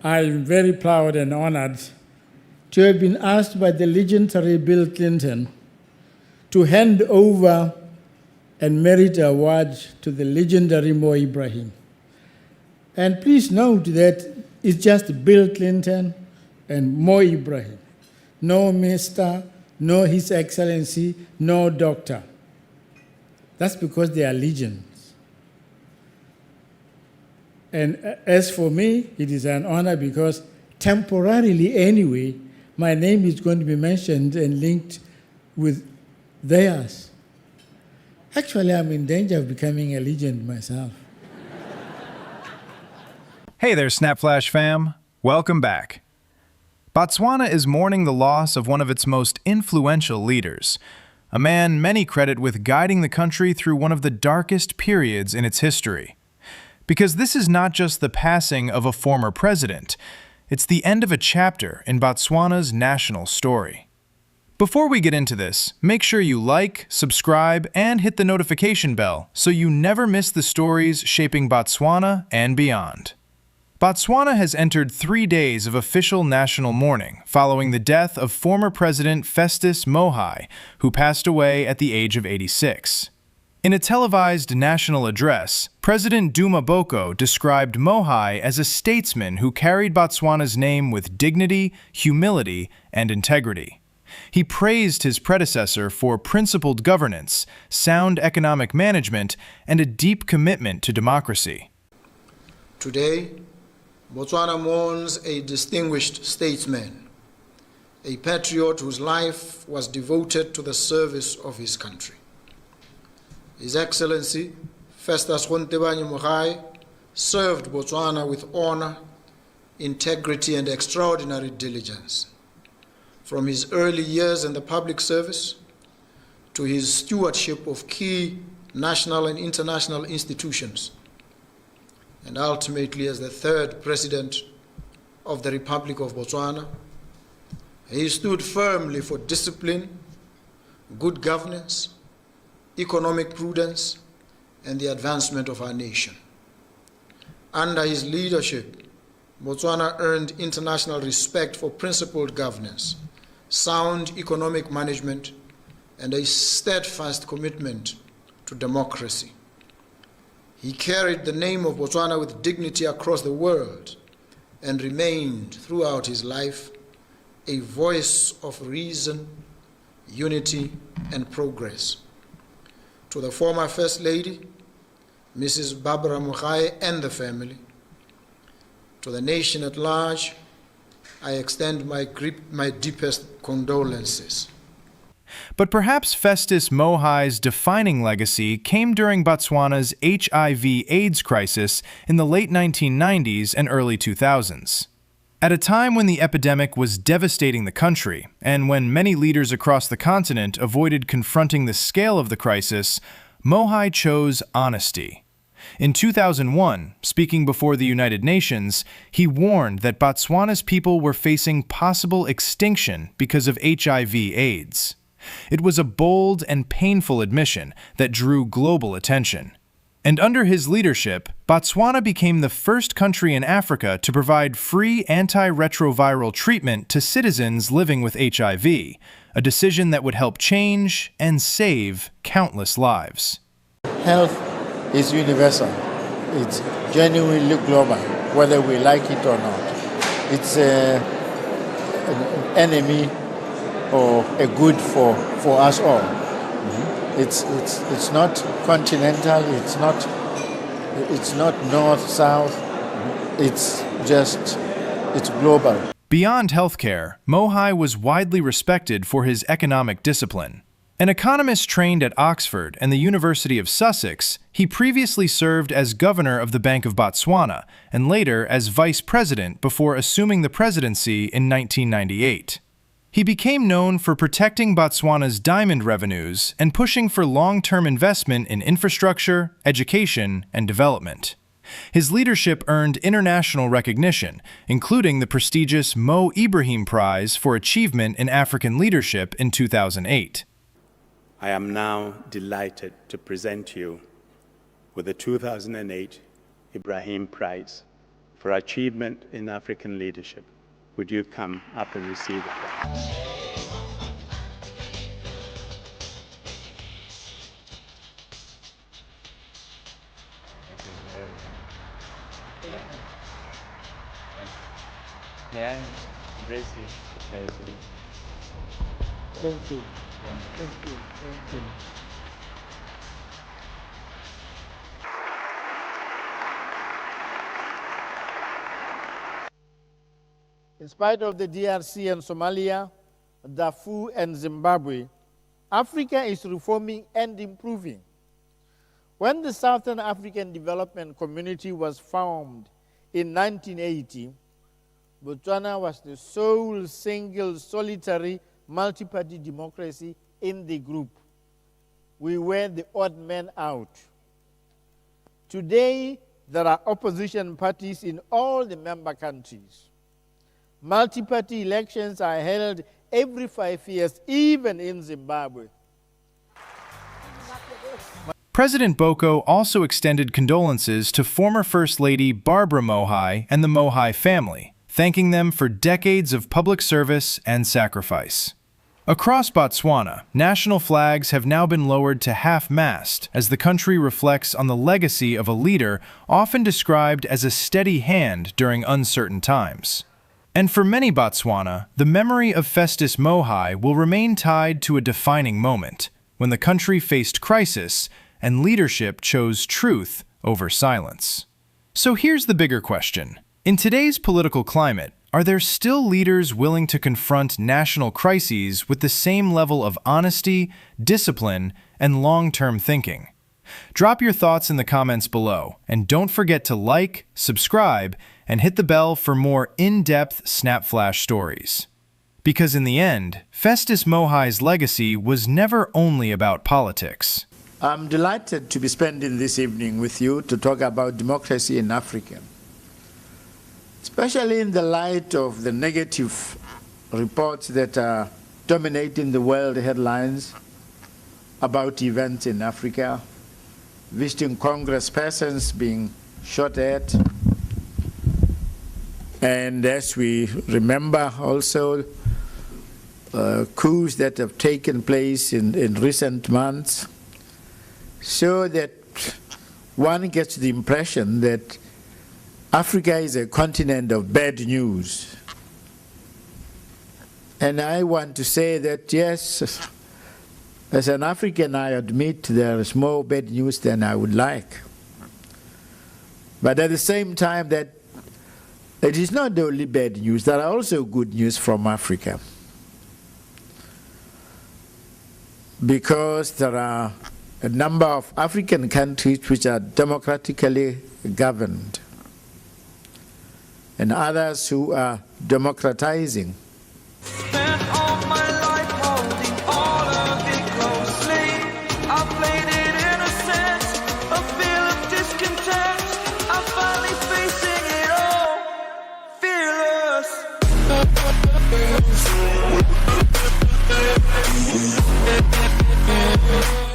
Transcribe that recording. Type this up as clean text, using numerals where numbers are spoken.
I am very proud and honored to have been asked by the legendary Bill Clinton to hand over and merit award to the legendary Mo Ibrahim. And please note that it's just Bill Clinton and Mo Ibrahim. No Mr., no His Excellency, no Doctor. That's because they are legends. And as for me, it is an honor because temporarily anyway, my name is going to be mentioned and linked with theirs. Actually, I'm in danger of becoming a legend myself. Hey there, SnapFlash fam. Welcome back. Botswana is mourning the loss of one of its most influential leaders, a man many credit with guiding the country through one of the darkest periods in its history. Because this is not just the passing of a former president, it's the end of a chapter in Botswana's national story. Before we get into this, make sure you like, subscribe, and hit the notification bell so you never miss the stories shaping Botswana and beyond. Botswana has entered 3 days of official national mourning following the death of former President Festus Mogae, who passed away at the age of 86. In a televised national address, President Duma Boko described Mogae as a statesman who carried Botswana's name with dignity, humility, and integrity. He praised his predecessor for principled governance, sound economic management, and a deep commitment to democracy. Today, Botswana mourns a distinguished statesman, a patriot whose life was devoted to the service of his country. His Excellency Festus Mogae served Botswana with honor, integrity, and extraordinary diligence. From his early years in the public service to his stewardship of key national and international institutions, and ultimately as the third President of the Republic of Botswana, he stood firmly for discipline, good governance, economic prudence, and the advancement of our nation. Under his leadership, Botswana earned international respect for principled governance, sound economic management, and a steadfast commitment to democracy. He carried the name of Botswana with dignity across the world and remained throughout his life a voice of reason, unity, and progress. To the former First Lady, Mrs. Barbara Mogae, and the family, to the nation at large, I extend my deepest condolences. But perhaps Festus Mogae's defining legacy came during Botswana's HIV/AIDS crisis in the late 1990s and early 2000s. At a time when the epidemic was devastating the country, and when many leaders across the continent avoided confronting the scale of the crisis, Mogae chose honesty. In 2001, speaking before the United Nations, he warned that Botswana's people were facing possible extinction because of HIV/AIDS. It was a bold and painful admission that drew global attention. And under his leadership, Botswana became the first country in Africa to provide free antiretroviral treatment to citizens living with HIV, a decision that would help change and save countless lives. Health is universal. It's genuinely global, whether we like it or not. It's an enemy or a good for us all. It's not continental, it's not north, south, it's global. Beyond healthcare, Mogae was widely respected for his economic discipline. An economist trained at Oxford and the University of Sussex, he previously served as governor of the Bank of Botswana and later as vice president before assuming the presidency in 1998. He became known for protecting Botswana's diamond revenues and pushing for long-term investment in infrastructure, education, and development. His leadership earned international recognition, including the prestigious Mo Ibrahim Prize for Achievement in African Leadership in 2008. I am now delighted to present you with the 2008 Ibrahim Prize for achievement in African leadership. Would you come up and receive the prize? Yeah, embrace you. Thank you. Thank you. Thank you. In spite of the DRC and Somalia, Darfur and Zimbabwe, Africa is reforming and improving. When the Southern African Development Community was formed in 1980, Botswana was the sole, single, solitary, multi-party democracy in the group. We were the odd man out. Today, there are opposition parties in all the member countries. Multi-party elections are held every 5 years, even in Zimbabwe. President Boko also extended condolences to former First Lady Barbara Mogae and the Mogae family, thanking them for decades of public service and sacrifice. Across Botswana, national flags have now been lowered to half-mast as the country reflects on the legacy of a leader often described as a steady hand during uncertain times. And for many Botswana, the memory of Festus Mogae will remain tied to a defining moment, when the country faced crisis and leadership chose truth over silence. So here's the bigger question. In today's political climate, are there still leaders willing to confront national crises with the same level of honesty, discipline, and long-term thinking? Drop your thoughts in the comments below, and don't forget to like, subscribe, and hit the bell for more in-depth SnapFlash stories. Because in the end, Festus Mogae's legacy was never only about politics. I'm delighted to be spending this evening with you to talk about democracy in Africa, especially in the light of the negative reports that are dominating the world headlines about events in Africa, visiting congresspersons being shot at, and as we remember also coups that have taken place in recent months, so that one gets the impression that Africa is a continent of bad news. And I want to say that, yes, as an African, I admit there is more bad news than I would like. But at the same time, that it is not only bad news, there are also good news from Africa. Because there are a number of African countries which are democratically governed, and others who are democratizing. Spent all my life holding all of it closely. I played it innocent, a feel of discontent. I'm finally facing it all, fearless.